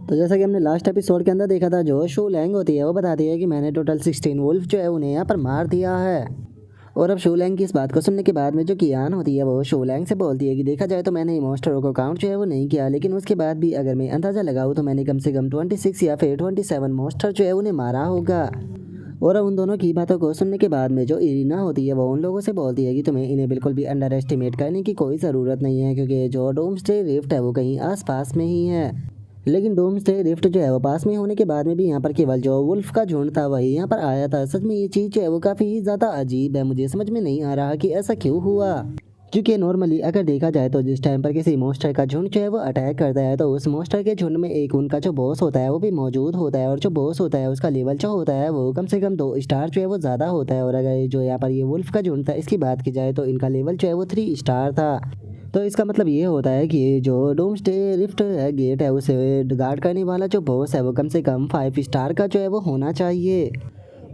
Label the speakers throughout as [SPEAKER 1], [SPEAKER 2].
[SPEAKER 1] तो जैसा कि हमने लास्ट एपिसोड के अंदर देखा था, जो शू लैंग होती है वो बताती है कि मैंने टोटल 16 वुल्फ जो है उन्हें यहाँ पर मार दिया है। और अब शू लैंग की इस बात को सुनने के बाद में जो कियान होती है वो शू लैंग से बोलती है कि देखा जाए तो मैंने मॉन्स्टरों को काउंट जो है वो नहीं किया, लेकिन उसके बाद भी अगर मैं अंदाज़ा लगाऊँ तो मैंने कम से कम 26 या फिर 27 मॉन्स्टर जो है उन्हें मारा होगा। और अब उन दोनों की बातों को सुनने के बाद में जो इरीना होती है वो उन लोगों से बोलती है कि तुम्हें इन्हें बिल्कुल भी अंडर एस्टिमेट करने की कोई ज़रूरत नहीं है, क्योंकि जो डूम्सडे रिफ्ट है वो कहीं आसपास में ही है। लेकिन डूम्सडे रिफ्ट जो है वो पास में होने के बाद में भी यहाँ पर केवल जो वुल्फ का झुंड था वही यहाँ पर आया था। सच में ये चीज़ जो है वो काफ़ी ज़्यादा अजीब है, मुझे समझ में नहीं आ रहा कि ऐसा क्यों हुआ। क्योंकि नॉर्मली अगर देखा जाए तो जिस टाइम पर किसी मॉन्स्टर का झुंड जो है वो अटैक करता है तो उस मॉन्स्टर के झुंड में एक उनका जो बॉस होता है वो भी मौजूद होता है, और जो बॉस होता है उसका लेवल जो होता है वो कम से कम 2 स्टार जो है वो ज़्यादा होता है। और अगर जो यहाँ पर ये वुल्फ का झुंड था इसकी बात की जाए तो इनका लेवल जो है वो 3 स्टार था। तो इसका मतलब ये होता है कि जो डूम्सडे रिफ्ट है गेट है उसे गार्ड करने वाला जो बॉस है वो कम से कम 5 स्टार का जो है वो होना चाहिए।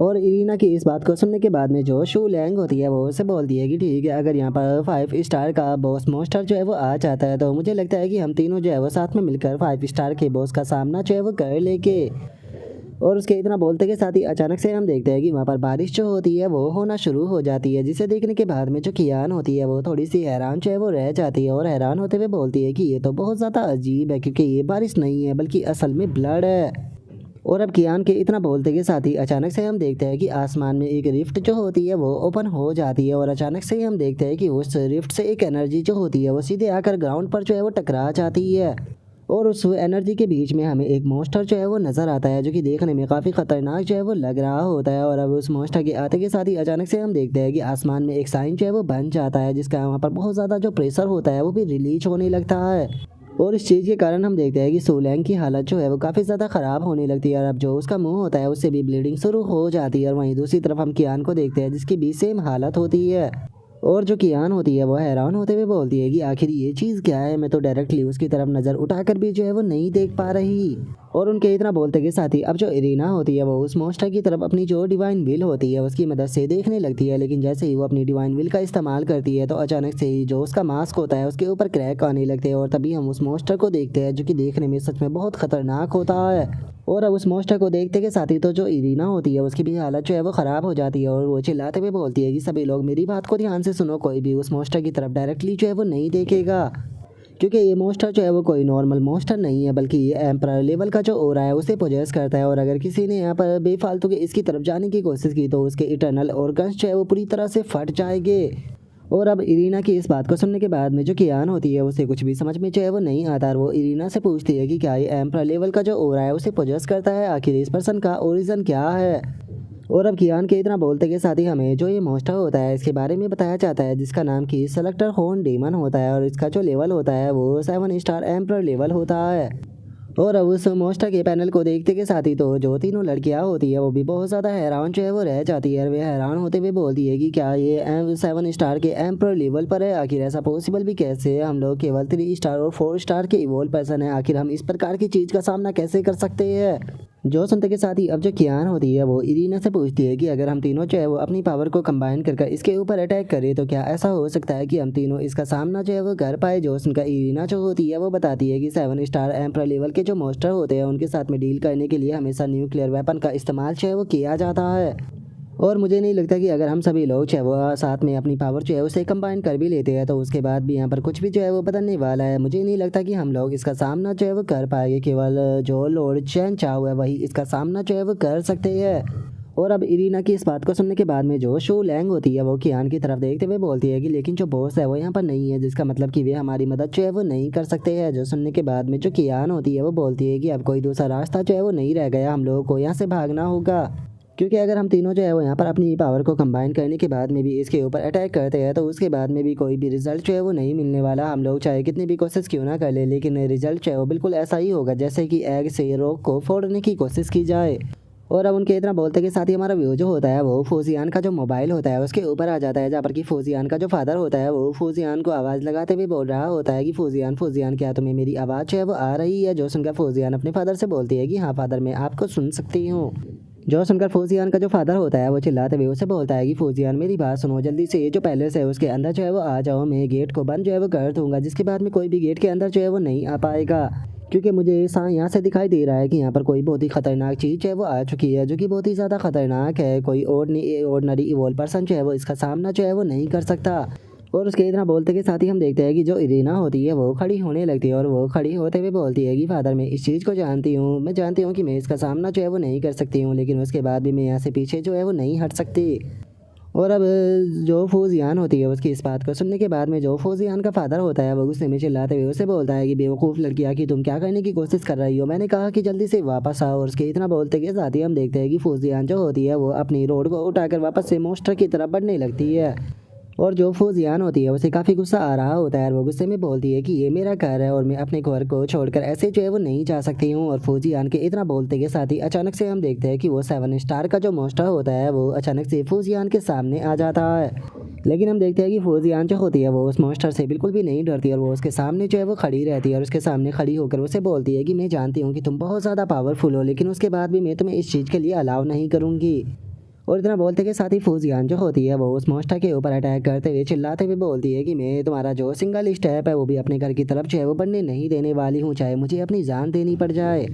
[SPEAKER 1] और इरीना की इस बात को सुनने के बाद में जो शू लैंग होती है वो उसे बोलती है कि ठीक है, अगर यहाँ पर 5 स्टार का बॉस मॉन्स्टर जो है वो आ जाता है तो मुझे लगता है कि हम तीनों जो है वो साथ में मिलकर 5 स्टार के बॉस का सामना जो है वो कर लेंगे। और उसके इतना बोलते के साथ ही अचानक से हम देखते हैं कि वहाँ पर बारिश जो होती है वो होना शुरू हो जाती है, जिसे देखने के बाद में जो कियान होती है वो थोड़ी सी हैरान जो है वो रह जाती है और हैरान होते हुए बोलती है कि ये तो बहुत ज़्यादा अजीब है, क्योंकि ये बारिश नहीं है बल्कि असल में ब्लड है। और अब कियान के इतना बोलते के साथ ही अचानक से हम देखते हैं कि आसमान में एक रिफ्ट जो होती है वो ओपन हो जाती है, और अचानक से ही हम देखते हैं कि उस रिफ्ट से एक एनर्जी जो होती है वो सीधे आकर ग्राउंड पर जो है वो टकरा जाती है। और उस एनर्जी के बीच में हमें एक मॉन्स्टर जो है वो नज़र आता है, जो कि देखने में काफ़ी ख़तरनाक जो है वो लग रहा होता है। और अब उस मॉन्स्टर के आते के साथ ही अचानक से हम देखते हैं कि आसमान में एक साइन जो है वो बन जाता है, जिसका वहाँ पर बहुत ज़्यादा जो प्रेशर होता है वो भी रिलीज होने लगता है। और इस चीज़ के कारण हम देखते हैं कि शू लैंग की हालत जो है वो काफ़ी ज़्यादा ख़राब होने लगती है, और अब जो उसका मुंह होता है उससे भी ब्लीडिंग शुरू हो जाती है। और वहीं दूसरी तरफ हम कियान को देखते हैं जिसकी भी सेम हालत होती है। और जो कियान होती है वो हैरान होते हुए बोलती है कि आखिर ये चीज़ क्या है, मैं तो डायरेक्टली उसकी तरफ नज़र उठाकर भी जो है वो नहीं देख पा रही। और उनके इतना बोलते के साथ ही अब जो इरीना होती है वो उस मॉन्स्टर की तरफ अपनी जो डिवाइन विल होती है उसकी मदद से देखने लगती है, लेकिन जैसे ही वो अपनी डिवाइन विल का इस्तेमाल करती है तो अचानक से ही जो उसका मास्क होता है उसके ऊपर क्रैक आने लगते हैं, और तभी हम उस मॉन्स्टर को देखते हैं जो कि देखने में सच में बहुत खतरनाक होता है। और अब उस मॉन्स्टर को देखते के साथ ही तो जो इरीना होती है उसकी भी हालत जो है वो ख़राब हो जाती है, और वो चिल्लाते हुए बोलती है कि सभी लोग मेरी बात को ध्यान से सुनो, कोई भी उस मॉन्स्टर की तरफ डायरेक्टली जो है वो नहीं देखेगा, क्योंकि ये मॉन्स्टर जो है वो कोई नॉर्मल मॉन्स्टर नहीं है बल्कि ये एम्परर लेवल का जो ओरा है उसे पोजेस करता है। और अगर किसी ने यहाँ पर बेफालतू के इसकी तरफ जाने की कोशिश की तो उसके इटर्नल ऑर्गन्स जो है वो पूरी तरह से फट जाएंगे। और अब इरीना की इस बात को सुनने के बाद में जो कियान होती है उसे कुछ भी समझ में जो है वो नहीं आता, और वो इरीना से पूछती है कि क्या ये एम्परर लेवल का जो ओरा है उसे पोजेस करता है, आखिर इस पर्सन का ओरिजिन क्या है। और अब कियान के इतना बोलते के साथ ही हमें जो ये मॉन्स्टर होता है इसके बारे में बताया जाता है, जिसका नाम की सेलेक्टर हॉर्न डेमन होता है, और इसका जो लेवल होता है वो 7 स्टार एम्परर लेवल होता है। और अब उस मॉन्स्टर के पैनल को देखते के साथ ही तो जो तीनों लड़कियां होती है वो भी बहुत ज़्यादा हैरान जो है वो रह जाती है, और वे हैरान होते हुए बोलती है कि क्या ये 7 स्टार के एम्परर लेवल पर है, आखिर ऐसा पॉसिबल भी कैसे है, हम लोग केवल 3 स्टार और 4 स्टार के इवोल्व पर्सन है, आखिर हम इस प्रकार की चीज़ का सामना कैसे कर सकते हैं। जो सुनते के साथ ही अब जो कियान होती है वो इरीना से पूछती है कि अगर हम तीनों जो है वो अपनी पावर को कंबाइन कर इसके ऊपर अटैक करें तो क्या ऐसा हो सकता है कि हम तीनों इसका सामना जो है वो कर पाए। जो सुनकर इरीना जो होती है वो बताती है कि 7 स्टार एम्परर लेवल के जो मॉन्स्टर होते हैं उनके साथ में डील करने के लिए हमेशा न्यूक्लियर वेपन का इस्तेमाल जो है वो किया जाता है। और मुझे नहीं लगता कि अगर हम सभी लोग जो है वो साथ में अपनी पावर जो है उसे कंबाइन कर भी लेते हैं तो उसके बाद भी यहाँ पर कुछ भी जो है वो बदलने वाला है। मुझे नहीं लगता कि हम लोग इसका सामना जो है वो कर पाएंगे, केवल जो लॉर्ड चैन चाओ है वही इसका सामना जो है वो कर सकते हैं। और अब इरीना की इस बात को सुनने के बाद में जो शू लैंग होती है वो कियान की तरफ देखते हुए बोलती है कि लेकिन जो बॉस है वो यहाँ पर नहीं है, जिसका मतलब कि वे हमारी मदद जो है वो नहीं कर सकते हैं। जो सुनने के बाद में जो कियान होती है वो बोलती है कि अब कोई दूसरा रास्ता जो है वो नहीं रह गया, हम लोगों को यहाँ से भागना होगा, क्योंकि अगर हम तीनों जो है वो यहाँ पर अपनी पावर को कंबाइन करने के बाद में भी इसके ऊपर अटैक करते हैं तो उसके बाद में भी कोई भी रिजल्ट जो है वो नहीं मिलने वाला। हम लोग चाहे कितनी भी कोशिश क्यों ना कर ले, लेकिन रिजल्ट जो है वो बिल्कुल ऐसा ही होगा जैसे कि एग से रॉक को फोड़ने की कोशिश की जाए। और अब उनके इतना बोलते के साथ ही हमारा व्यू जो होता है वो फौजियान का जो मोबाइल होता है उसके ऊपर आ जाता है, जहाँ पर कि फौजियान का जो फादर होता है वो फौजियान को आवाज़ लगाते हुए बोल रहा होता है कि फौजियान फौजियान क्या तुम्हें मेरी आवाज़ जो है वो आ रही है। जो सुनकर फौजियान अपने फादर से बोलती है कि हाँ फादर मैं आपको सुन सकती हूँ। जो सुनकर फौजियान का जो फादर होता है वो चिल्लाते हुए उसे बोलता है कि फौजियान मेरी बात सुनो, जल्दी से ये जो पैलेस है उसके अंदर जो है वो आ जाओ, मैं गेट को बंद जो है वो कर दूंगा, जिसके बाद में कोई भी गेट के अंदर जो है वो नहीं आ पाएगा, क्योंकि मुझे यहाँ से दिखाई दे रहा है कि यहाँ पर कोई बहुत ही खतरनाक चीज़ जो है वो आ चुकी है, जो कि बहुत ही ज़्यादा खतरनाक है। कोई ऑर्डिनरी इवोल्व पर्सन जो है वो इसका सामना जो है वो नहीं कर सकता। और उसके इतना बोलते के साथ ही हम देखते हैं कि जो इरीना होती है वो खड़ी होने लगती है और वो खड़ी होते हुए बोलती है कि फादर मैं इस चीज़ को जानती हूँ, मैं जानती हूँ कि मैं इसका सामना जो है वो नहीं कर सकती हूँ, लेकिन उसके बाद भी मैं यहाँ से पीछे जो है वो नहीं हट सकती। और अब जो फौजियान होती है उसकी इस बात को सुनने के बाद में जो फौजियान का फादर होता है वो गुस्से में चिल्लाते हुए उसे बोलता है कि बेवकूफ़ लड़कियाँ कि तुम क्या करने की कोशिश कर रही हो, मैंने कहा कि जल्दी से वापस आओ। और उसके इतना बोलते के साथ ही हम देखते हैं कि फौजियान जो होती है वो अपनी रोड को उठाकर वापस से मोस्टर की तरफ बढ़ने लगती है। और जो फौजियान होती है उसे काफ़ी गुस्सा आ रहा होता है और वो गुस्से में बोलती है कि ये मेरा घर है और मैं अपने घर को छोड़कर ऐसे जो है वो नहीं जा सकती हूँ। और फौजियान के इतना बोलते के साथ ही अचानक से हम देखते हैं कि वो 7 स्टार का जो मोस्टर होता है वो अचानक से फौजियान के सामने आ जाता है। लेकिन हम देखते हैं कि फौजियान जो होती है वो उस मोस्टर से बिल्कुल भी नहीं डरती और वो उसके सामने जो है वो खड़ी रहती है और उसके सामने खड़ी होकर उसे बोलती है कि मैं जानती हूँ कि तुम बहुत ज़्यादा पावरफुल हो, लेकिन उसके बाद भी मैं तुम्हें इस चीज़ के लिए अलाउ नहीं करूँगी। और इतना बोलते के साथ ही फौजियान जो होती है वो उस मोस्टर के ऊपर अटैक करते हुए चिल्लाते हुए बोलती है कि मैं तुम्हारा जो सिंगल स्टेप है वो भी अपने घर की तरफ जो है वो बढ़ने नहीं देने वाली हूँ, चाहे मुझे अपनी जान देनी पड़ जाए।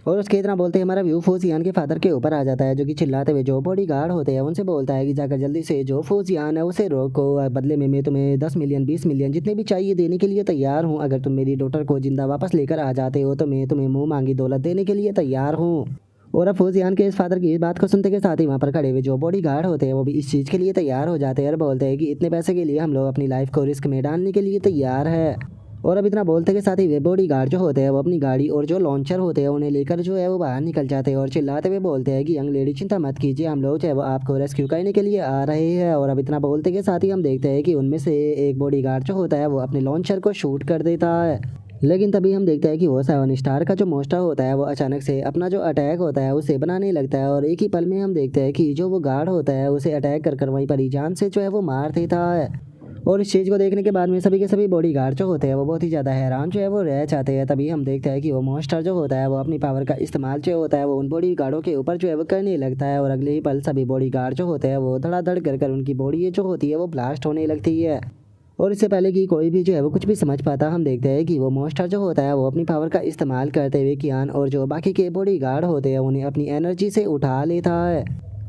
[SPEAKER 1] और उसके इतना बोलते हमारा व्यू फौजियान के फादर के ऊपर आ जाता है, जो कि चिल्लाते हुए जो बॉडी गार्ड होते हैं उनसे बोलता है कि जाकर जल्दी से जो फौजियान है उसे रोको, बदले में मैं तुम्हें 10 मिलियन 20 मिलियन जितने भी चाहिए देने के लिए तैयार हूँ। अगर तुम मेरी डॉटर को जिंदा वापस लेकर आ जाते हो तो मैं तुम्हें मुँह मांगी दौलत देने के लिए तैयार हूँ। और अब फौजियान के इस फादर की इस बात को सुनते के साथ ही वहाँ पर खड़े हुए जो बॉडी गार्ड होते हैं वो भी इस चीज़ के लिए तैयार हो जाते हैं और बोलते हैं कि इतने पैसे के लिए हम लोग अपनी लाइफ को रिस्क में डालने के लिए तैयार है। और अब इतना बोलते के साथ ही वे बॉडी गार्ड जो होते हैं वो अपनी गाड़ी और जो लॉन्चर होते हैं उन्हें लेकर जो है वो बाहर निकल जाते हैं और चिल्लाते हुए बोलते हैं कि यंग लेडी चिंता मत कीजिए, हम लोग जो है वो आपको रेस्क्यू करने के लिए आ रहे हैं। और अब इतना बोलते के साथ ही हम देखते हैं कि उनमें से एक बॉडी गार्ड जो होता है वो अपने लॉन्चर को शूट कर देता है। लेकिन तभी हम देखते हैं कि वो 7 स्टार का जो मोस्टर होता है वो अचानक से अपना जो अटैक होता है उसे बनाने लगता है और एक ही पल में हम देखते हैं कि जो वो गार्ड होता है उसे अटैक कर वहीं पर ही जान से जो है वो मार देता है। और इस चीज़ को देखने के बाद में सभी के सभी बॉडी गार्ड जो होते हैं वो बहुत ही ज़्यादा हैरान जो है वो रह जाते हैं। तभी हम देखते हैं कि वो मोस्टर जो होता है वो अपनी पावर का इस्तेमाल जो होता है वो उन बॉडी गार्डों के ऊपर जो है वो करने लगता है और अगले ही पल सभी बॉडी गार्ड जो होते हैं वो धड़ाधड़ कर उनकी बॉडी जो होती है वो ब्लास्ट होने लगती है। और इससे पहले कि कोई भी जो है वो कुछ भी समझ पाता हम देखते हैं कि वो मोस्टर जो होता है वो अपनी पावर का इस्तेमाल करते हुए कियान और जो बाकी के बॉडी गार्ड होते हैं उन्हें अपनी एनर्जी से उठा लेता है।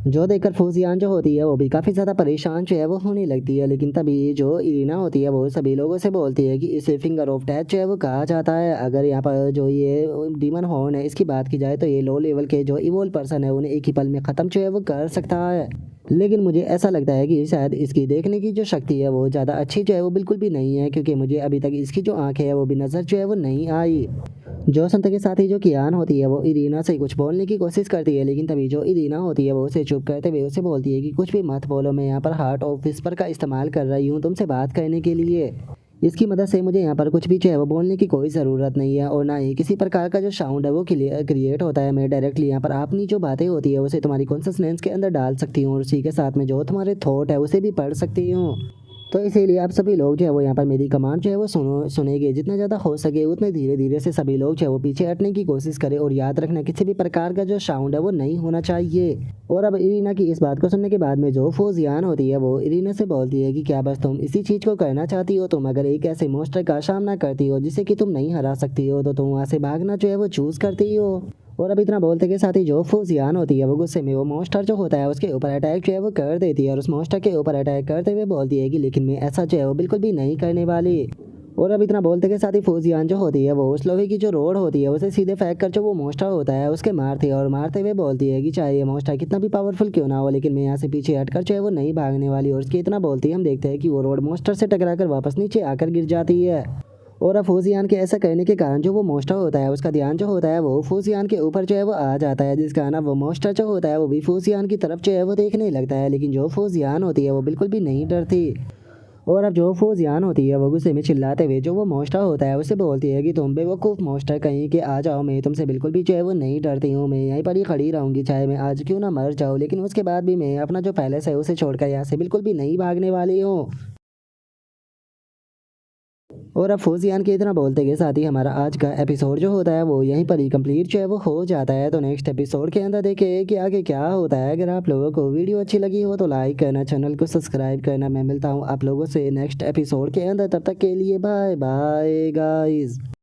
[SPEAKER 1] जो देखकर फौजियान जो होती है वो भी काफ़ी ज़्यादा परेशान जो है वो होने लगती है। लेकिन तभी जो इरीना होती है वो सभी लोगों से बोलती है कि इसे फिंगर ऑफ डेथ जो है वो कहा जाता है। अगर यहाँ पर जो ये डीमन हॉर्न है इसकी बात की जाए तो ये लो लेवल के जो इवोल्व पर्सन है उन्हें एक ही पल में ख़त्म जो है वो कर सकता है। लेकिन मुझे ऐसा लगता है कि शायद इसकी देखने की जो शक्ति है वो ज़्यादा अच्छी जो है वो बिल्कुल भी नहीं है, क्योंकि मुझे अभी तक इसकी जो आँखें है वो भी नज़र जो है वो नहीं आई। जो संत के साथ ही जो कियान होती है वो इरीना से कुछ बोलने की कोशिश करती है, लेकिन तभी जो इरीना होती है वो उसे चुप करते हुए उसे बोलती है कि कुछ भी मत बोलो, मैं यहाँ पर हार्ट ऑफ विस्पर का इस्तेमाल कर रही हूँ तुमसे बात करने के लिए। इसकी मदद से मुझे यहाँ पर कुछ भी जो है वो बोलने की कोई ज़रूरत नहीं है और ना ही किसी प्रकार का जो साउंड है वो क्रिएट होता है। मैं डायरेक्टली यहाँ पर अपनी जो बातें होती है उसे तुम्हारी कॉन्सियसनेस के अंदर डाल सकती हूँ और उसी के साथ में जो तुम्हारे थॉट है उसे भी पढ़ सकती हूँ। तो इसीलिए आप सभी लोग जो है वो यहाँ पर मेरी कमांड जो है वो सुनेंगे, जितना ज़्यादा हो सके उतने धीरे धीरे से सभी लोग जो है वो पीछे हटने की कोशिश करें और याद रखना किसी भी प्रकार का जो साउंड है वो नहीं होना चाहिए। और अब इरीना की इस बात को सुनने के बाद में जो फौजियान होती है वो इरीना से बोलती है कि क्या बस तुम इसी चीज़ को करना चाहती हो, तुम अगर एक ऐसे मोस्टर का सामना करती हो जिसे कि तुम नहीं हरा सकती हो तो तुम वहाँ से भागना जो है वो चूज़ करती हो। और अब इतना बोलते के साथ ही जो फौजियान होती है वो गुस्से में वो मोस्टर जो होता है उसके ऊपर अटैक जो है वो कर देती है और उस मोस्टर के ऊपर अटैक करते हुए बोलती है कि लेकिन मैं ऐसा जो है वो बिल्कुल भी नहीं करने वाली। और अब इतना बोलते के साथ ही फौजियान जो होती है वो उस लोहे की जो रोड होती है उसे सीधे फेंक कर जो वो मोस्टर होता है उसके मारती है और मारते हुए बोलती है कि चाहे ये मोस्टर कितना भी पावरफुल क्यों ना हो, लेकिन मैं यहाँ से पीछे हटकर जो है वो नहीं भागने वाली। और उसके इतना बोलती है हम देखते हैं कि वो रोड मोस्टर से टकरा कर वापस नीचे आकर गिर जाती है। और अब फौजियान के ऐसा करने के कारण जो वो मोस्टर होता है उसका ध्यान जो होता है वो फौजियान के ऊपर जो है वो आ जाता है, जिस कारण वो मोस्टर जो होता है वो भी फौजियान की तरफ जो है वो देखने लगता है। लेकिन जो फौजियान होती है वो बिल्कुल भी नहीं डरती। और अब जो फौजियान होती है वो गुस्से में चिल्लाते हुए जो वो मोस्टर होता है उसे बोलती है कि तुम बेवकूफ़ मोस्टर कहीं के आ जाओ, मैं तुमसे बिल्कुल भी जो है वो नहीं डरती हूँ, मैं यहीं पर ही खड़ी रहूँगी चाहे मैं आज क्यों ना मर जाऊँ, लेकिन उसके बाद भी मैं अपना जो पैलेस है उसे छोड़कर यहाँ से बिल्कुल भी नहीं भागने वाली हूँ। और अब फौजियान के इतना बोलते के साथ ही हमारा आज का एपिसोड जो होता है वो यहीं पर ही कंप्लीट जो है वो हो जाता है। तो नेक्स्ट एपिसोड के अंदर देखें कि आगे क्या होता है। अगर आप लोगों को वीडियो अच्छी लगी हो तो लाइक करना, चैनल को सब्सक्राइब करना। मैं मिलता हूँ आप लोगों से नेक्स्ट एपिसोड के अंदर, तब तक के लिए बाय बाय गाइस।